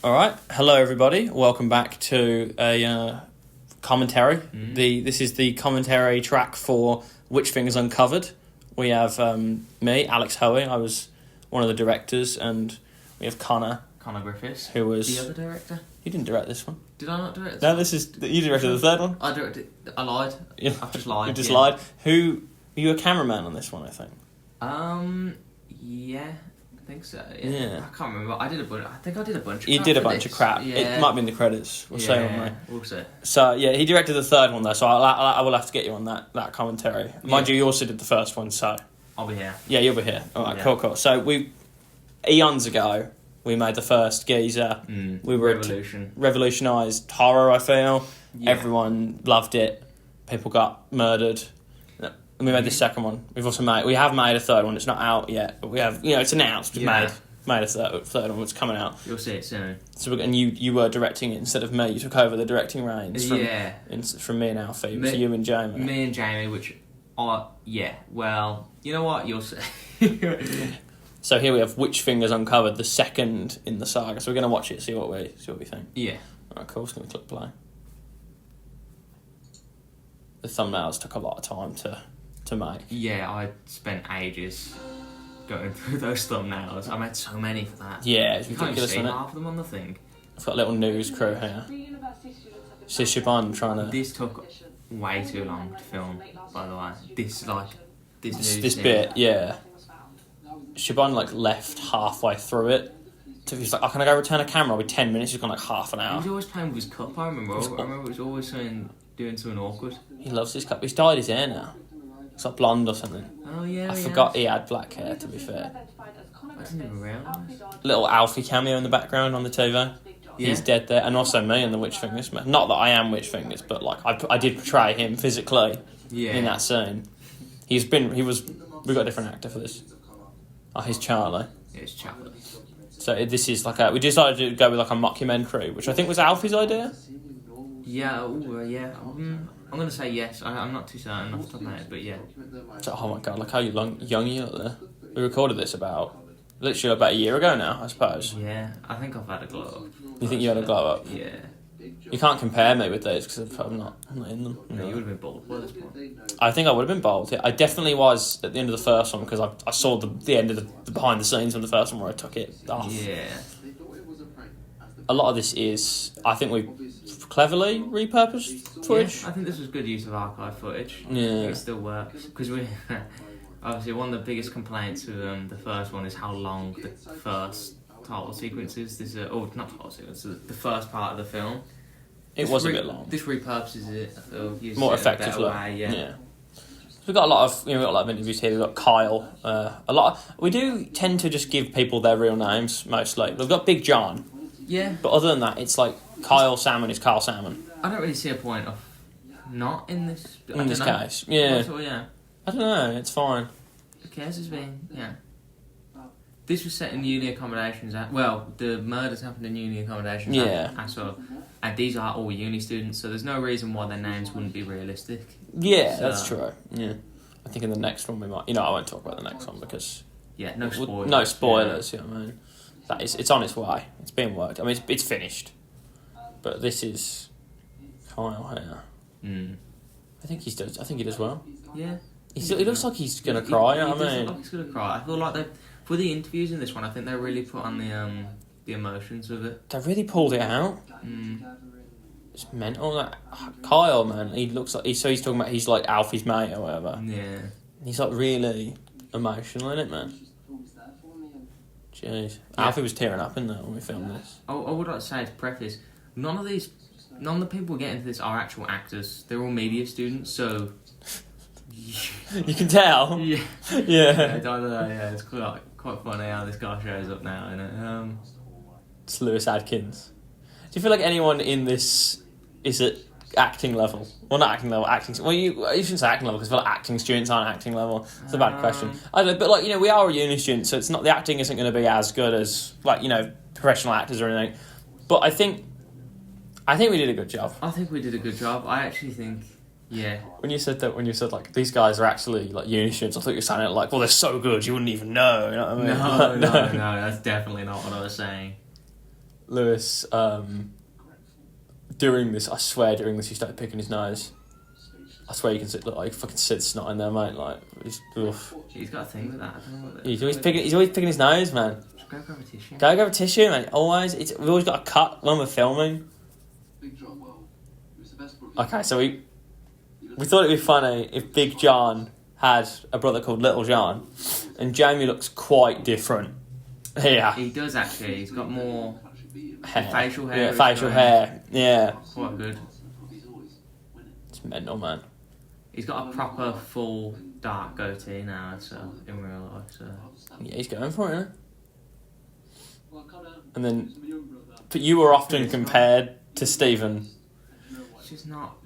All right. Hello, everybody. Welcome back to a commentary. This is the commentary track for Witchfingers Uncovered. We have me, Alex Hoey. I was one of the directors, and we have Connor Griffiths, who was the other director. You didn't direct this one. Did I not direct? No, this is you directed the third one. I directed. I lied. Yeah. I've just lied. You just lied. Who? You a cameraman on this one, I think. Yeah, I think so. Yeah. I can't remember. I think I did a bunch of. You crap did a for bunch this. of crap. Yeah. It might be in the credits. We'll say on there. We'll see. So yeah, he directed the third one though. So I will have to get you on that commentary. Mind you also did the first one. So I'll be here. Yeah, you'll be here. All right, Yeah. cool. So eons ago, we made the first geezer. We were revolutionised horror, I feel. Yeah. Everyone loved it. People got murdered. And we made the second one. We have made a third one. It's not out yet, but we have. It's announced. We've made a third one. It's coming out. You'll see it soon. So and you were directing it instead of me. You took over the directing reins from me and Alfie. So you and Jamie. Me and Jamie, which are well, you know what? You'll see. So here we have Witchfingers Uncovered, the second in the saga. So we're going to watch it, see what we think. Yeah. Alright, cool. Just going to click play. The thumbnails took a lot of time to make. Yeah, I spent ages going through those thumbnails. I made so many for that. Yeah, it's you ridiculous, can't isn't see it? half of them on the thing. I've got a little news crew here. Sishiban trying to... This took way too long to film, by the way. This bit, yeah. Shaban left halfway through it. So he's like, "Oh, can I go return a camera?" I'll be 10 minutes. He's gone half an hour. He was always playing with his cup. I remember he was always doing something awkward. He loves his cup. He's dyed his hair now. It's like blonde or something. Oh yeah. I forgot he had black hair. To be fair, I didn't even realise. Little Alfie cameo in the background on the TV. Yeah. He's dead there, and also me and the Witchfingers. Not that I am Witchfingers, but I did portray him physically in that scene. We've got a different actor for this. Oh, he's Charlie. Yeah, it's Charlie. So this is we decided to go with a mockumentary, which I think was Alfie's idea. Yeah, I'm going to say yes. I'm not too certain off the top of my head, but yeah. So, oh my god, look how young you look there. We recorded this literally about a year ago now, I suppose. Yeah, I think I've had a glow up. You think you had a glow up? Yeah. You can't compare me with these because I'm not in them. No, you would have been bald by this point. I think I would have been bald. Yeah. I definitely was at the end of the first one because I saw the end of the behind the scenes from the first one where I took it off. Yeah. A lot of this is, I think we cleverly repurposed footage. Yeah, I think this was good use of archive footage. Yeah. I think it still works because obviously one of the biggest complaints with the first one is how long the first title sequence is. Not title sequence. The first part of the film. It was a bit long. This repurposes it. I feel more effectively. Yeah. We've got a lot of interviews here. We've got Kyle. We do tend to just give people their real names mostly. We've got Big John. Yeah. But other than that, it's like Kyle Salmon is Kyle Salmon. I don't really see a point of not in this. In this case, yeah. Yeah. I don't know. It's fine. Who cares? Yeah. This was set in uni accommodations. The murders happened in uni accommodations. Yeah. And these are all uni students, so there's no reason why their names wouldn't be realistic. Yeah, that's true. Yeah. I think in the next one we might... I won't talk about the next one because... Yeah, no spoilers. No spoilers, you know what I mean? It's on its way. It's being worked. I mean, it's finished. But this is Kyle here. I think he does well. Yeah. He looks like he's going to cry, you know what I mean? Look like he's going to cry. I feel like for the interviews in this one, I think they really put on the emotions with it. They really pulled it out. It's mental. Kyle, man, he looks like... he's talking about he's like Alfie's mate or whatever. Yeah. He's really emotional in it, man. Jeez. Yeah. Alfie was tearing up in there when we filmed this. I would like to say, to preface, none of the people getting into this are actual actors. They're all media students, so... You can tell? Yeah. Yeah. I don't know, yeah, it's quite funny how this guy shows up now, innit? It's Lewis Adkins. Do you feel like anyone in this is at acting level? Well, not acting level, acting... Well, you shouldn't say acting level, because I feel like acting students aren't acting level. It's a bad question. I don't know, but, we are a uni student, so it's not... The acting isn't going to be as good as, professional actors or anything. But I think we did a good job. I think we did a good job. I actually think... Yeah. When you said these guys are actually uni students, I thought you were saying it well, they're so good you wouldn't even know. You know what I mean? No, that's definitely not what I was saying. Lewis, during this, he started picking his nose. I swear you can look like fucking Sid snot in there, mate. Like, oof. He's got a thing with that. I don't know what He's always picking his nose, man. Just go grab a tissue. Go grab a tissue, mate. Always. We've always got a cut when we're filming. Okay, so we thought it'd be funny if Big John had a brother called Little John, and Jamie looks quite different here. He does actually. He's got more Hair. facial hair. Yeah, facial hair. Yeah. Quite good. It's mental, man. He's got a proper full dark goatee now, so in real life. So Yeah, he's going for it, isn't he? And then, but you were often compared to Stephen, it's just not.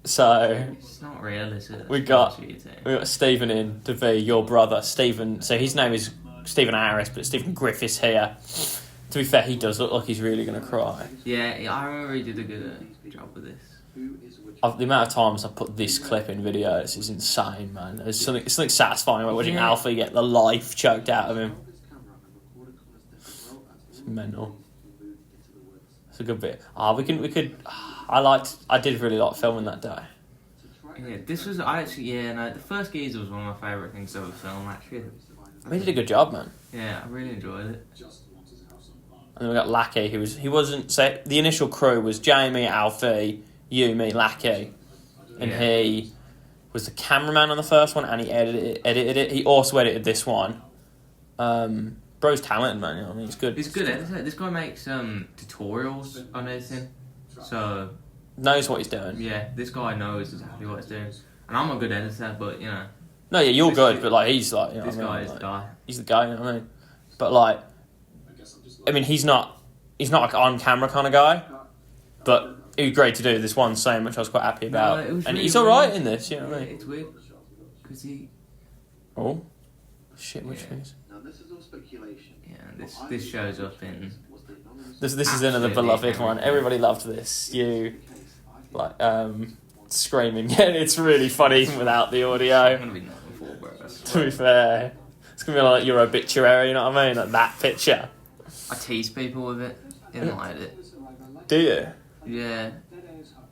so It's not real, is it? we got Stephen in to be your brother, Stephen. So his name is Stephen Harris, but Stephen Griffiths here. To be fair, he does look like he's really going to cry. Yeah, I remember he did a good job with this. The amount of times I put this clip in videos is insane, man. There's something satisfying about watching Alfie get the life choked out of him. It's mental. It's a good bit. I did really like filming that day. Yeah, this was the first geezer was one of my favourite things of a film actually. He did a good job, man. Yeah, I really enjoyed it. And then we got Lackey, the initial crew was Jamie, Alfie, you, me, Lackey. And he was the cameraman on the first one, and he edited it. He also edited this one. Bro's talented, man. You know what I mean? He's good. He's good editor. This guy makes tutorials on editing. So knows what he's doing. Yeah, this guy knows exactly what he's doing. And I'm a good editor, but you know. No, yeah, you're good, but like he's like, you know, this guy is like, the guy. He's the guy, you know what I mean? But like, I mean, he's not like an on-camera kind of guy, but it was great to do this one scene, which I was quite happy about. And really he's all right in this, you know what I mean? It's weird because he. Oh, shit! Witchfingers. Yeah, this shows up in. This is another beloved one. Everybody loved this. You, like, screaming. Yeah, it's really funny without the audio. I'm gonna be nothing for, bro. To be fair, it's gonna be like your obituary. You know what I mean? Like that picture. I tease people with it in my edit. Do you? Yeah.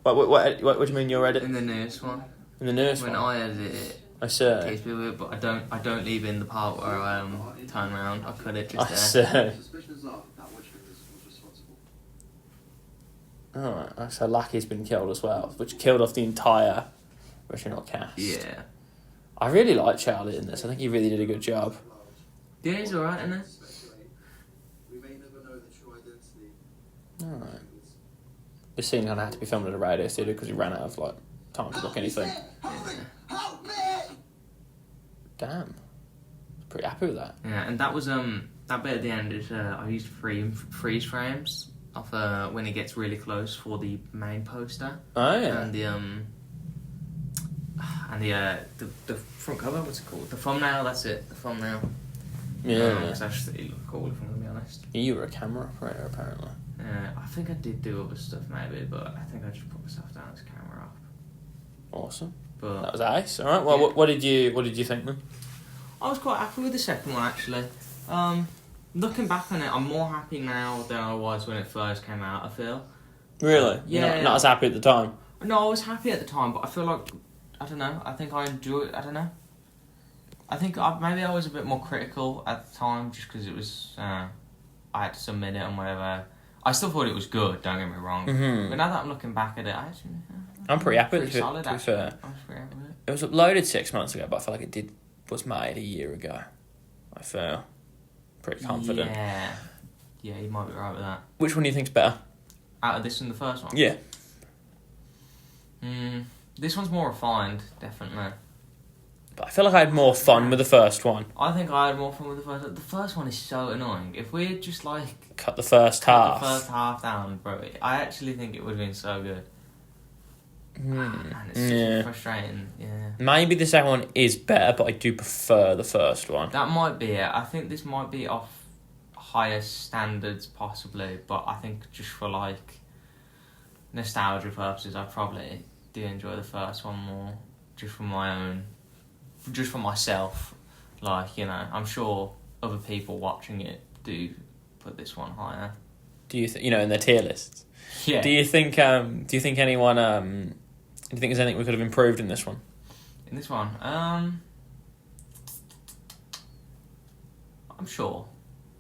What do you mean your edit? In the newest one. In the newest one? When I edit it, I see. I tease people with it, but I don't leave in the part where I turn around. I cut it just I there. see. Alright, so Lackey's been killed as well, which killed off the entire original cast. Yeah. I really like Charlie in this. I think he really did a good job. Yeah, he's alright in this. Alright. This scene kind of had to be filmed at a radio studio because we ran out of like time to book anything. Yeah. Damn. Pretty happy with that. Yeah, and that was that bit at the end is I used freeze frames of when he gets really close for the main poster. Oh yeah. And the front cover, what's it called? The thumbnail. That's it. The thumbnail. Yeah. It's actually looked cool, if I'm gonna be honest. You were a camera operator apparently. I think I did do other stuff maybe, but I think I just put myself down as camera up. Awesome. But that was nice. All right. Well, yeah. what did you think then? I was quite happy with the second one actually. Looking back on it, I'm more happy now than I was when it first came out. I feel. Really? Yeah. Not as happy at the time. No, I was happy at the time, but I feel like I don't know. I think I enjoy it. I don't know. I think maybe I was a bit more critical at the time, just because it was. I had to submit it and whatever. I still thought it was good. Don't get me wrong. Mm-hmm. But now that I'm looking back at it, I'm pretty happy with it. solid. To be fair. I was pretty happy with it. It was uploaded 6 months ago, but I feel like it was made a year ago. I feel pretty confident. Yeah, you might be right with that. Which one do you think's better? Out of this and the first one? Yeah. This one's more refined, definitely. But I feel like I had more fun with the first one. I think I had more fun with the first one. The first one is so annoying. If we had just cut the first half. The first half down, bro. I actually think it would have been so good. Man, it's just frustrating. Yeah. Maybe the second one is better, but I do prefer the first one. That might be it. I think this might be off higher standards, possibly, but I think just for nostalgia purposes, I probably do enjoy the first one more, just for myself. I'm sure other people watching it do put this one higher. Do you in their tier lists? Yeah. Do you think anyone do you think there's anything we could have improved in this one? In this one, I'm sure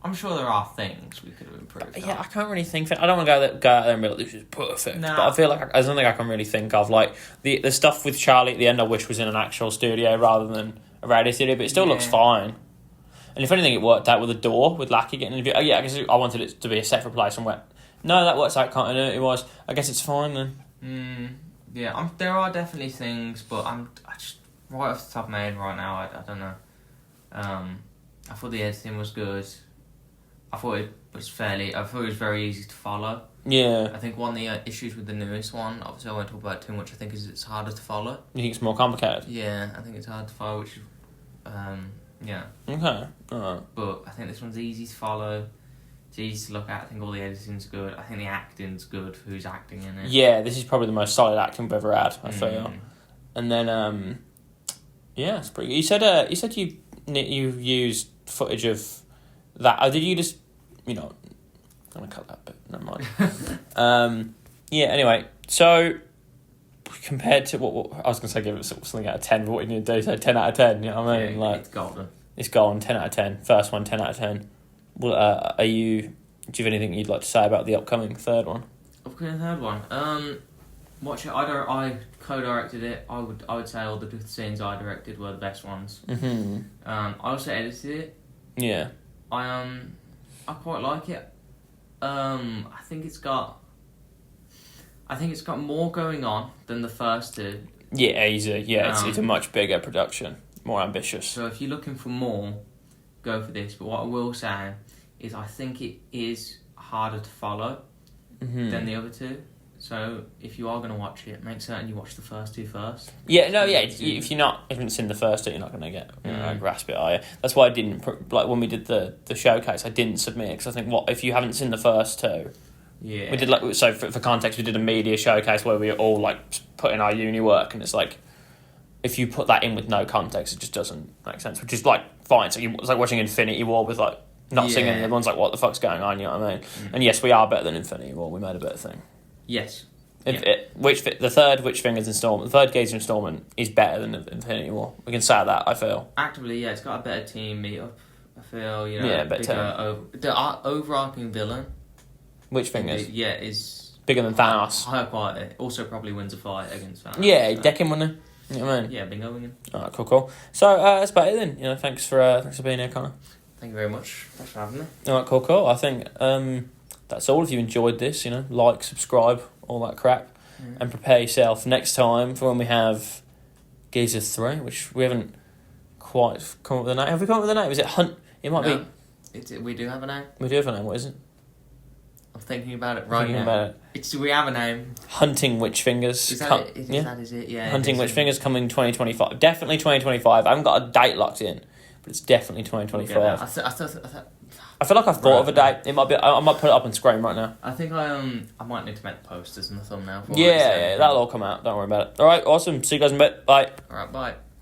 there are things we could have improved. But yeah, I can't really think. I don't want to go out there and be like, this is perfect. Nah. But I feel like I don't think I can really think of like the stuff with Charlie at the end. I wish was in an actual studio rather than a radio studio, but it still looks fine. And if anything, it worked out with the door with Lackey getting in the view. Oh, yeah, I guess I wanted it to be a separate place and went. No, that works out continuity wise. I guess it's fine then. Yeah, there are definitely things, but I just right off the top of my head right now, I don't know. I thought the editing was good. I thought it was very easy to follow. Yeah. I think one of the issues with the newest one, obviously I won't talk about it too much, I think is it's harder to follow. You think it's more complicated? Yeah, I think it's hard to follow, which is, yeah. Okay, alright. But I think this one's easy to follow. It's easy to look at. I think all the editing's good. I think the acting's good for who's acting in it. Yeah, this is probably the most solid acting we've ever had, I feel. And then, yeah, it's pretty good. You said you used footage of that. Did you just, I'm going to cut that bit, never mind. Yeah, anyway, so compared to what I was going to say, give it something out of 10, but what you need to do, so 10 out of 10, you know what I mean? Yeah, like, it's golden. It's golden, 10 out of 10. First one, 10 out of 10. Well, do you have anything you'd like to say about the upcoming third one? Upcoming third one? Watch it. I co-directed it. I would say all the scenes I directed were the best ones. Mm-hmm. I also edited it. Yeah. I quite like it. I think it's got more going on than the first two. Yeah, easy. Yeah, it's a much bigger production, more ambitious. So if you're looking for more, go for this. But what I will say is I think it is harder to follow than the other two. So if you are going to watch it, make certain you watch the first two first. Yeah, no, yeah. If you haven't seen the first two, you're not going to get grasp it, are you? That's why I didn't when we did the showcase, I didn't submit it because I think if you haven't seen the first two. Yeah. We did for context, we did a media showcase where we all put in our uni work, and it's like if you put that in with no context, it just doesn't make sense. Which is fine. So it's like watching Infinity War with not singing, and everyone's like, "What the fuck's going on?" You know what I mean? And yes, we are better than Infinity War. We made a better thing. Yes. The third Witchfingers installment, the third Gazer installment is better than Infinity War. We can say that, I feel. Actively, yeah, it's got a better team meetup. I feel, better. The overarching villain. Witchfingers? Yeah, is bigger than Thanos. Higher quality. Also probably wins a fight against Thanos. Yeah, so. Decking winner. You know what I mean? Yeah, bingo winning. Alright, cool. So, that's about it then. Thanks for being here, Connor. Thank you very much. Thanks for having me. Alright, cool. I think that's all. If you enjoyed this, like, subscribe, all that crap, and prepare yourself next time for when we have Geezer 3, which we haven't quite come up with a name. Have we come up with a name? Is it Hunt? It might be. We do have a name. We do have a name. What is it? I'm thinking about it right now. We have a name. Hunting Witchfingers. Is that it? Yeah. Hunting Witchfingers coming 2025. Definitely 2025. I haven't got a date locked in, but it's definitely 2025. I feel like I've thought of a date. It might be. I might put it up on screen right now. I think I might need to make the posters and the thumbnail. Yeah, that'll all come out. Don't worry about it. All right, awesome. See you guys in a bit. Bye. All right, bye.